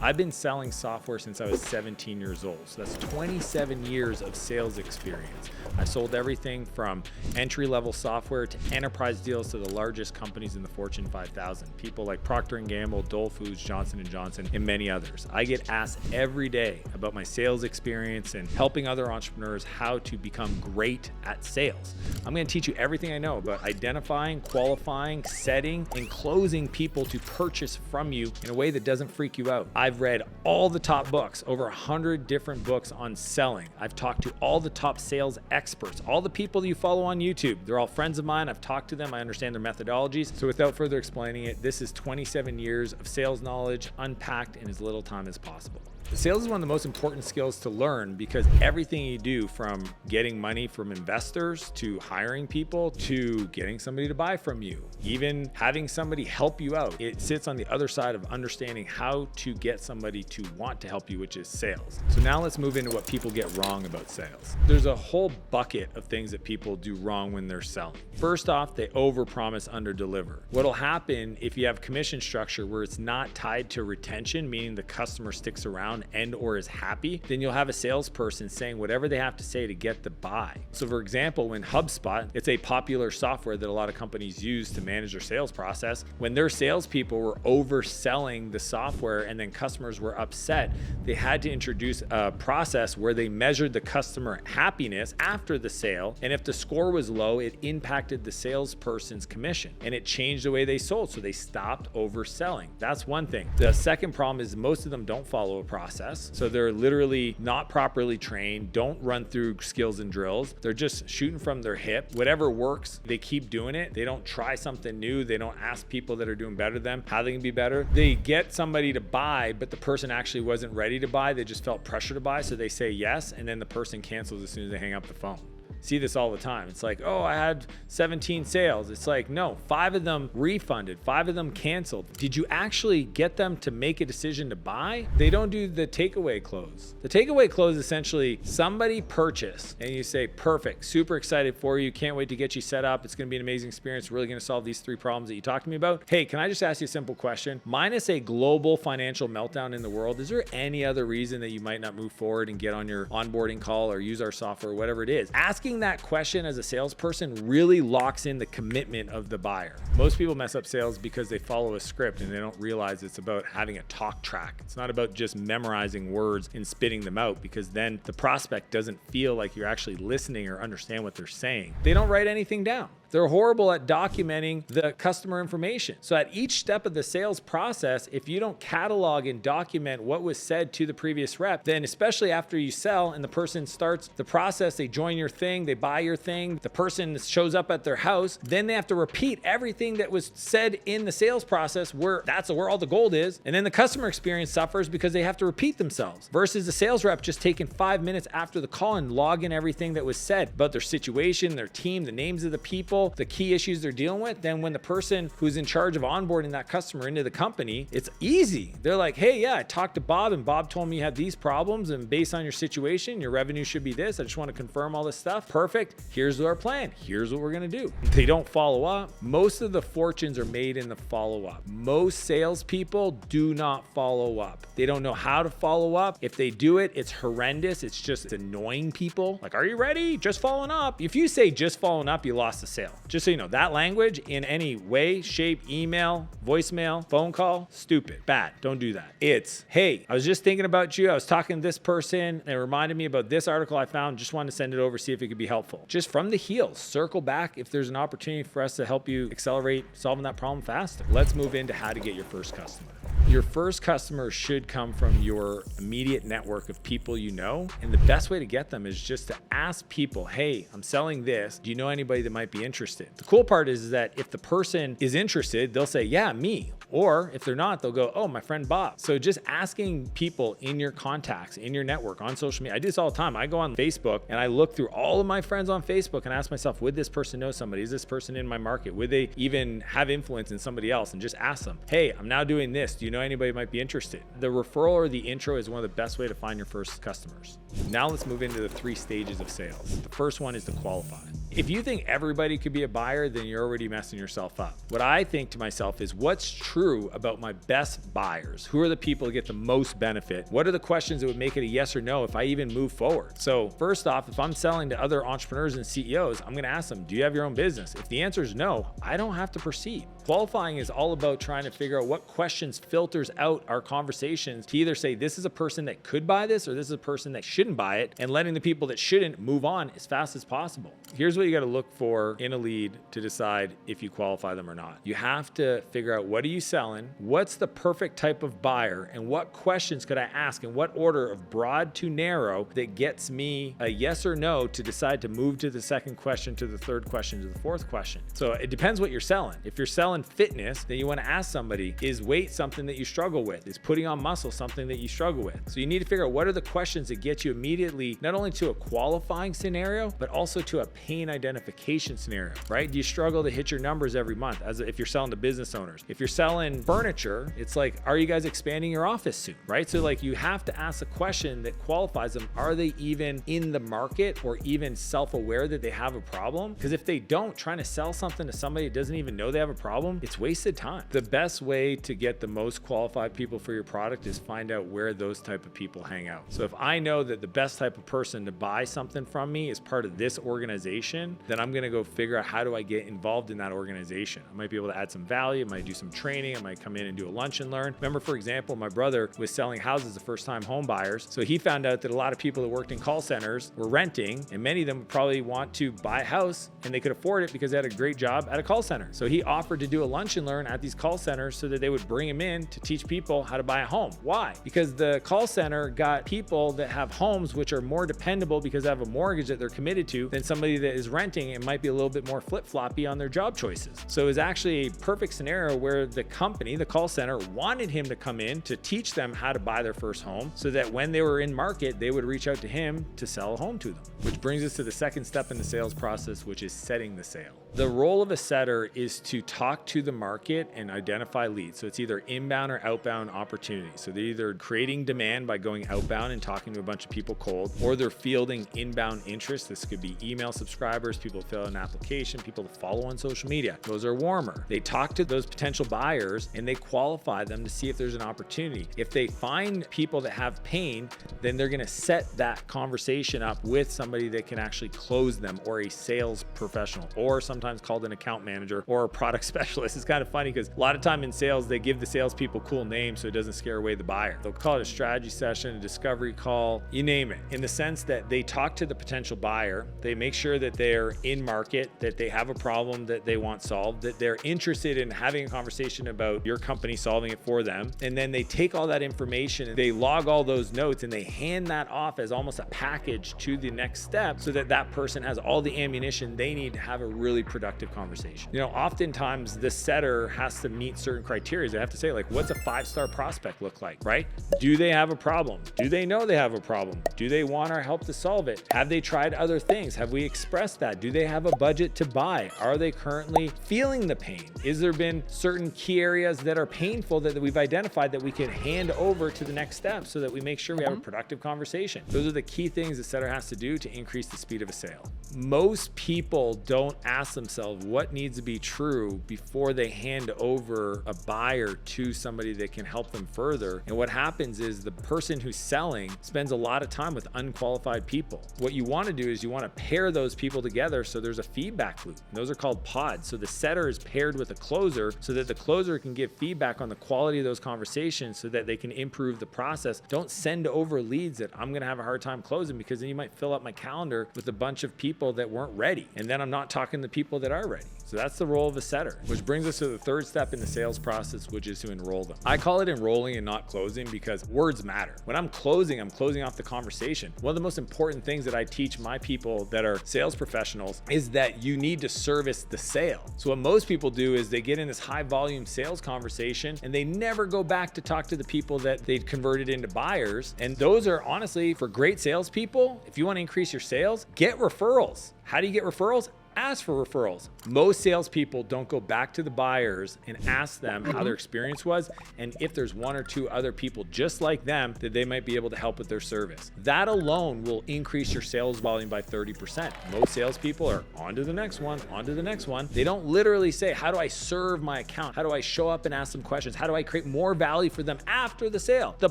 I've been selling software since I was 17 years old. So that's 27 years of sales experience. I've sold everything from entry-level software to enterprise deals to the largest companies in the Fortune 5000. People like Procter & Gamble, Dole Foods, Johnson & Johnson, and many others. I get asked every day about my sales experience and helping other entrepreneurs how to become great at sales. I'm going to teach you everything I know about identifying, qualifying, setting, and closing people to purchase from you in a way that doesn't freak you out. I've read all the top books, over 100 different books on selling. I've talked to all the top sales experts, all the people that you follow on YouTube. They're all friends of mine. I've talked to them. I understand their methodologies. So without further explaining it, this is 27 years of sales knowledge unpacked in as little time as possible. Sales is one of the most important skills to learn because everything you do, from getting money from investors to hiring people to getting somebody to buy from you, even having somebody help you out, it sits on the other side of understanding how to get somebody to want to help you, which is sales. So now let's move into what people get wrong about sales. There's a whole bucket of things that people do wrong when they're selling. First off, they overpromise, underdeliver. What'll happen if you have commission structure where it's not tied to retention, meaning the customer sticks around and or is happy, then you'll have a salesperson saying whatever they have to say to get the buy. So for example, when HubSpot, it's a popular software that a lot of companies use to manage their sales process, when their salespeople were overselling the software and then customers were upset, they had to introduce a process where they measured the customer happiness after the sale, and if the score was low, it impacted the salesperson's commission and it changed the way they sold, so they stopped overselling. That's one thing. The second problem is most of them don't follow a process. So they're literally not properly trained, don't run through skills and drills. They're just shooting from their hip. Whatever works, they keep doing it. They don't try something new. They don't ask people that are doing better than them how they can be better. They get somebody to buy, but the person actually wasn't ready to buy. They just felt pressure to buy. So they say yes, and then the person cancels as soon as they hang up the phone. See this all the time. It's like, oh, I had 17 sales. It's like, no, 5 of them refunded, 5 of them canceled. Did you actually get them to make a decision to buy? They don't do the takeaway close. The takeaway close is essentially somebody purchased and you say, perfect, super excited for you. Can't wait to get you set up. It's going to be an amazing experience. Really going to solve these 3 problems that you talked to me about. Hey, can I just ask you a simple question? Minus a global financial meltdown in the world, is there any other reason that you might not move forward and get on your onboarding call or use our software, whatever it is? Asking that question as a salesperson really locks in the commitment of the buyer. Most people mess up sales because they follow a script and they don't realize it's about having a talk track. It's not about just memorizing words and spitting them out, because then the prospect doesn't feel like you're actually listening or understand what they're saying. They don't write anything down. They're horrible at documenting the customer information. So at each step of the sales process, if you don't catalog and document what was said to the previous rep, then especially after you sell and the person starts the process, they join your thing, they buy your thing, the person shows up at their house, then they have to repeat everything that was said in the sales process, where that's where all the gold is. And then the customer experience suffers because they have to repeat themselves, versus the sales rep just taking 5 minutes after the call and log in everything that was said about their situation, their team, the names of the people, the key issues they're dealing with. Then when the person who's in charge of onboarding that customer into the company, it's easy. They're like, hey, yeah, I talked to Bob and Bob told me you have these problems, and based on your situation, your revenue should be this. I just want to confirm all this stuff. Perfect. Here's our plan. Here's what we're going to do. They don't follow up. Most of the fortunes are made in the follow-up. Most salespeople do not follow up. They don't know how to follow up. If they do it, it's horrendous. It's just annoying people. Like, are you ready? Just following up. If you say just following up, you lost the sale. Just so you know, that language in any way, shape, email, voicemail, phone call, stupid, bad. Don't do that. It's, hey, I was just thinking about you. I was talking to this person and it reminded me about this article I found. Just wanted to send it over, see if it could be helpful. Just from the heels, circle back if there's an opportunity for us to help you accelerate solving that problem faster. Let's move into how to get your first customer. Your first customer should come from your immediate network of people you know. And the best way to get them is just to ask people, hey, I'm selling this. Do you know anybody that might be interested? The cool part is that if the person is interested, they'll say, yeah, me. Or if they're not, they'll go, oh, my friend Bob. So just asking people in your contacts, in your network, on social media. I do this all the time. I go on Facebook and I look through all of my friends on Facebook and ask myself, would this person know somebody? Is this person in my market? Would they even have influence in somebody else? And just ask them, hey, I'm now doing this. Do you know anybody who might be interested? The referral or the intro is one of the best way to find your first customers. Now let's move into the 3 stages of sales. The first one is to qualify. If you think everybody could be a buyer, then you're already messing yourself up. What I think to myself is, what's true about my best buyers? Who are the people that get the most benefit? What are the questions that would make it a yes or no if I even move forward? So first off, if I'm selling to other entrepreneurs and CEOs, I'm going to ask them, do you have your own business? If the answer is no, I don't have to proceed. Qualifying is all about trying to figure out what questions filters out our conversations to either say this is a person that could buy this or this is a person that shouldn't buy it, and letting the people that shouldn't move on as fast as possible. Here's what you got to look for in a lead to decide if you qualify them or not. You have to figure out, what are you selling? What's the perfect type of buyer? And what questions could I ask in what order of broad to narrow that gets me a yes or no to decide to move to the second question, to the third question, to the fourth question. So it depends what you're selling. If you're selling fitness, then you want to ask somebody, is weight something that you struggle with? Is putting on muscle something that you struggle with? So you need to figure out what are the questions that get you immediately not only to a qualifying scenario, but also to a pain identification scenario, right? Do you struggle to hit your numbers every month? As if you're selling to business owners. If you're selling furniture, it's like, are you guys expanding your office soon, right? So like, you have to ask a question that qualifies them. Are they even in the market or even self-aware that they have a problem? Because if they don't, trying to sell something to somebody that doesn't even know they have a problem, it's wasted time. The best way to get the most qualified people for your product is find out where those type of people hang out. So if I know that the best type of person to buy something from me is part of this organization, then I'm going to go figure out, how do I get involved in that organization? I might be able to add some value. I might do some training. I might come in and do a lunch and learn. Remember, for example, my brother was selling houses to first-time home buyers. So he found out that a lot of people that worked in call centers were renting, and many of them would probably want to buy a house and they could afford it because they had a great job at a call center. So he offered to do a lunch and learn at these call centers so that they would bring him in to teach people how to buy a home. Why? Because the call center got people that have homes which are more dependable because they have a mortgage that they're committed to than somebody that is renting and might be a little bit more flip-floppy on their job choices. So it was actually a perfect scenario where the company, the call center, wanted him to come in to teach them how to buy their first home so that when they were in market, they would reach out to him to sell a home to them. Which brings us to the second step in the sales process, which is setting the sale. The role of a setter is to talk to the market and identify leads. So it's either inbound or outbound opportunities. So they're either creating demand by going outbound and talking to a bunch of people cold, or they're fielding inbound interest. This could be email subscribers, people that fill out an application, people that follow on social media. Those are warmer. They talk to those potential buyers and they qualify them to see if there's an opportunity. If they find people that have pain, then they're going to set that conversation up with somebody that can actually close them, or a sales professional, or sometimes called an account manager or a product specialist. It's kind of funny because a lot of time in sales, they give the salespeople cool names so it doesn't scare away the buyer. They'll call it a strategy session, a discovery call, you name it, in the sense that they talk to the potential buyer, they make sure that they're in market, that they have a problem that they want solved, that they're interested in having a conversation about your company solving it for them. And then they take all that information and they log all those notes and they hand that off as almost a package to the next step so that that person has all the ammunition they need to have a really productive conversation. You know, oftentimes the setter has to meet certain criteria. They have to say, like, what's a 5-star prospect look like, right? Do they have a problem? Do they know they have a problem? Do they want our help to solve it? Have they tried other things? Have we expressed that? Do they have a budget to buy? Are they currently feeling the pain? Is there been certain key areas that are painful that we've identified that we can hand over to the next step so that we make sure we have a productive conversation? Those are the key things the setter has to do to increase the speed of a sale. Most people don't ask themselves what needs to be true before they hand over a buyer to somebody that can help them further. And what happens is the person who's selling spends a lot of time with unqualified people. What you want to do is you want to pair those people together so there's a feedback loop. And those are called pods. So the setter is paired with a closer so that the closer can give feedback on the quality of those conversations so that they can improve the process. Don't send over leads that I'm going to have a hard time closing, because then you might fill up my calendar with a bunch of people that weren't ready. And then I'm not talking to people that are ready. So that's the role of a setter, which brings us to the third step in the sales process, which is to enroll them. I call it enrolling and not closing because words matter. When I'm closing off the conversation. One of the most important things that I teach my people that are sales professionals is that you need to service the sale. So what most people do is they get in this high volume sales conversation and they never go back to talk to the people that they've converted into buyers. And those are honestly, for great salespeople, if you want to increase your sales, get referrals. How do you get referrals? Ask for referrals. Most salespeople don't go back to the buyers and ask them how their experience was and if there's one or two other people just like them that they might be able to help with their service. That alone will increase your sales volume by 30%. Most salespeople are on to the next one, on to the next one. They don't literally say, how do I serve my account? How do I show up and ask them questions? How do I create more value for them after the sale? The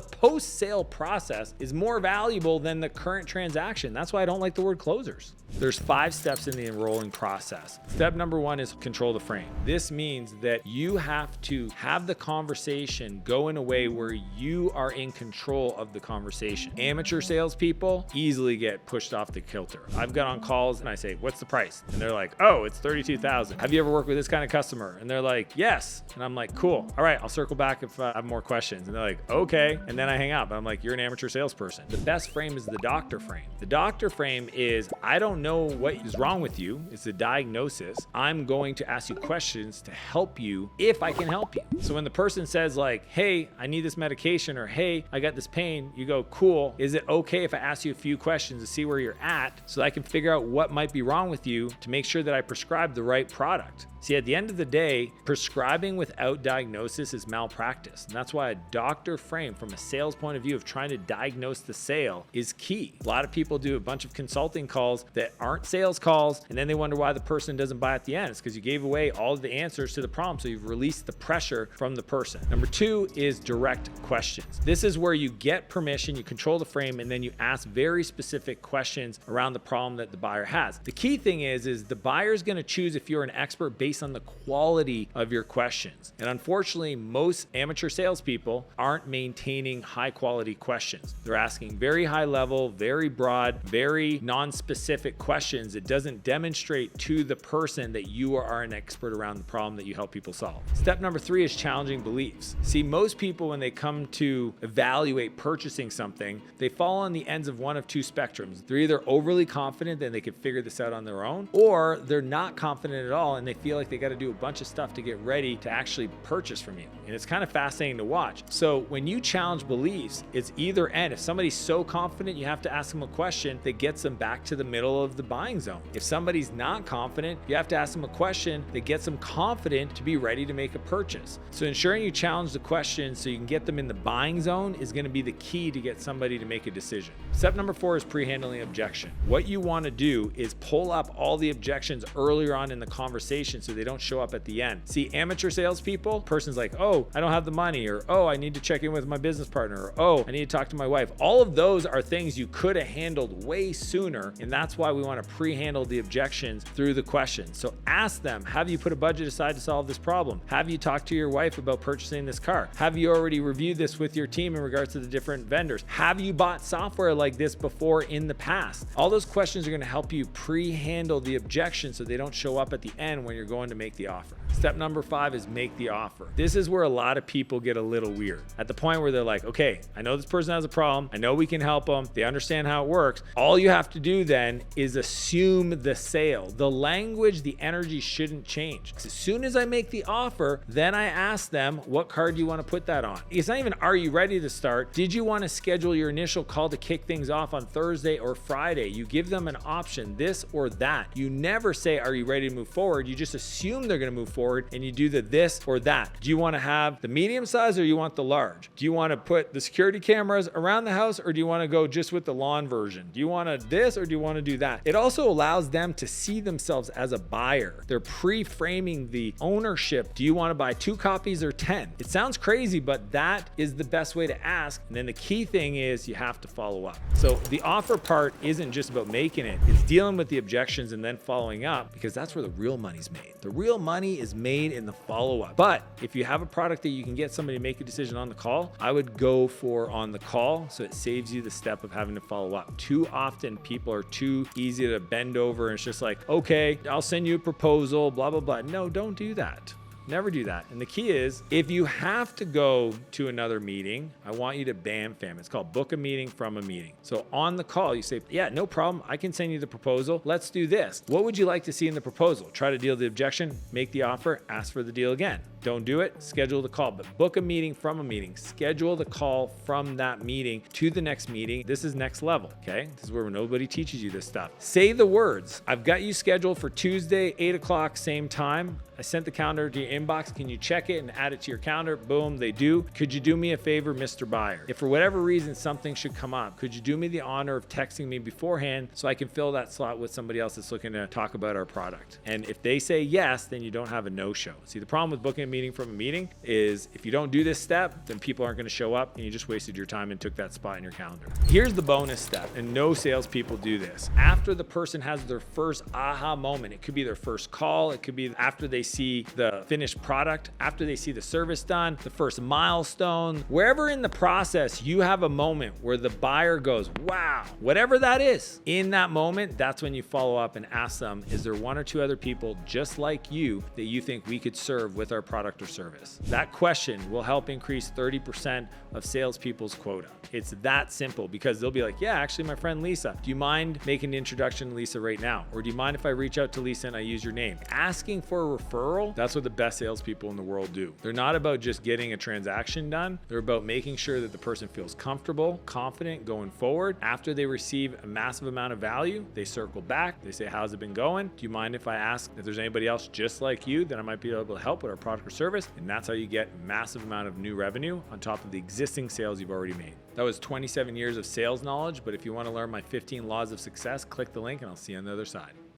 post-sale process is more valuable than the current transaction. That's why I don't like the word closers. There's 5 steps in the enrolling process. Step number 1 is control the frame. This means that you have to have the conversation go in a way where you are in control of the conversation. Amateur salespeople easily get pushed off the kilter. I've got on calls and I say, what's the price? And they're like, oh, it's $32,000. Have you ever worked with this kind of customer? And they're like, yes. And I'm like, cool. All right, I'll circle back if I have more questions. And they're like, okay. And then I hang up. I'm like, you're an amateur salesperson. The best frame is the doctor frame. The doctor frame is, I don't know what is wrong with you. It's a diagnosis. I'm going to ask you questions to help you if I can help you. So when the person says like, hey, I need this medication, or hey, I got this pain, you go, cool. Is it okay if I ask you a few questions to see where you're at so that I can figure out what might be wrong with you to make sure that I prescribe the right product? See, at the end of the day, prescribing without diagnosis is malpractice. And that's why a doctor frame from a sales point of view of trying to diagnose the sale is key. A lot of people do a bunch of consulting calls that aren't sales calls, and then they wonder why the person doesn't buy at the end. It's because you gave away all of the answers to the problem, so you've released the pressure from the person. Number 2 is direct questions. This is where you get permission, you control the frame, and then you ask very specific questions around the problem that the buyer has. The key thing is the buyer's going to choose if you're an expert based on the quality of your questions. And unfortunately, most amateur salespeople aren't maintaining high quality questions. They're asking very high level, very broad, very non-specific questions. It doesn't demonstrate to the person that you are an expert around the problem that you help people solve. Step number 3 is challenging beliefs. See, most people, when they come to evaluate purchasing something, they fall on the ends of one of 2 spectrums. They're either overly confident that they could figure this out on their own, or they're not confident at all and they feel like they got to do a bunch of stuff to get ready to actually purchase from you. And it's kind of fascinating to watch. So when you challenge beliefs, it's either end. If somebody's so confident, you have to ask them a question that gets them back to the middle of the buying zone. If somebody's not confident, you have to ask them a question that gets them confident to be ready to make a purchase. So ensuring you challenge the question so you can get them in the buying zone is going to be the key to get somebody to make a decision. Step number 4 is pre-handling objection. What you want to do is pull up all the objections earlier on in the conversation so they don't show up at the end. See, amateur salespeople, person's like, oh, I don't have the money, or oh, I need to check in with my business partner, or oh, I need to talk to my wife. All of those are things you could have handled way sooner, and that's why we want to pre-handle the objections through the questions. So ask them, have you put a budget aside to solve this problem? Have you talked to your wife about purchasing this car? Have you already reviewed this with your team in regards to the different vendors? Have you bought software like this before in the past? All those questions are going to help you pre-handle the objections so they don't show up at the end when you're going to make the offer. Step number 5 is make the offer. This is where a lot of people get a little weird. At the point where they're like, okay, I know this person has a problem. I know we can help them. They understand how it works. All you have to do then is assume the sale. The language, the energy shouldn't change. As soon as I make the offer, then I ask them, what card do you want to put that on? It's not even, are you ready to start? Did you want to schedule your initial call to kick things off on Thursday or Friday? You give them an option, this or that. You never say, are you ready to move forward? You just assume they're going to move forward and you do the this or that. Do you want to have the medium size or you want the large? Do you want to put the security cameras around the house or do you want to go just with the lawn version? Do you want to this or do you want to do that? It also allows them to see themselves as a buyer. They're pre-framing the ownership. Do you want to buy 2 copies or 10? It sounds crazy, but that is the best way to ask. And then the key thing is you have to follow up. So the offer part isn't just about making it. It's dealing with the objections and then following up, because that's where the real money's made. The real money is made in the follow-up. But if you have a product that you can get somebody to make a decision on the call, I would go for on the call, so it saves you the step of having to follow up. Too often people are too easy to bend over and it's just like, okay, I'll send you a proposal, blah, blah, blah. No, don't do that. Never do that. And the key is, if you have to go to another meeting, I want you to bam fam. It's called book a meeting from a meeting. So on the call, you say, yeah, no problem. I can send you the proposal. Let's do this. What would you like to see in the proposal? Try to deal the objection, make the offer, ask for the deal again. Don't do it, schedule the call, but book a meeting from a meeting. Schedule the call from that meeting to the next meeting. This is next level, okay? This is where nobody teaches you this stuff. Say the words. I've got you scheduled for Tuesday, 8 o'clock, same time. I sent the calendar to your inbox. Can you check it and add it to your calendar? Boom, they do. Could you do me a favor, Mr. Buyer? If for whatever reason something should come up, could you do me the honor of texting me beforehand so I can fill that slot with somebody else that's looking to talk about our product? And if they say yes, then you don't have a no-show. See, the problem with booking a meeting from a meeting is if you don't do this step, then people aren't going to show up and you just wasted your time and took that spot in your calendar. Here's the bonus step, and no salespeople do this. After the person has their first aha moment, it could be their first call, it could be after they see the finished product, after they see the service done, the first milestone, wherever in the process you have a moment where the buyer goes, wow, whatever that is. In that moment, that's when you follow up and ask them, is there one or two other people just like you that you think we could serve with our product or service? That question will help increase 30% of salespeople's quota. It's that simple, because they'll be like, yeah, actually my friend Lisa, do you mind making the introduction to Lisa right now? Or do you mind if I reach out to Lisa and I use your name? Asking for a referral, that's what the best salespeople in the world do. They're not about just getting a transaction done. They're about making sure that the person feels comfortable, confident going forward. After they receive a massive amount of value, they circle back. They say, how's it been going? Do you mind if I ask if there's anybody else just like you that I might be able to help with our product or service? And that's how you get a massive amount of new revenue on top of the existing sales you've already made. That was 27 years of sales knowledge, but if you want to learn my 15 laws of success, click the link and I'll see you on the other side.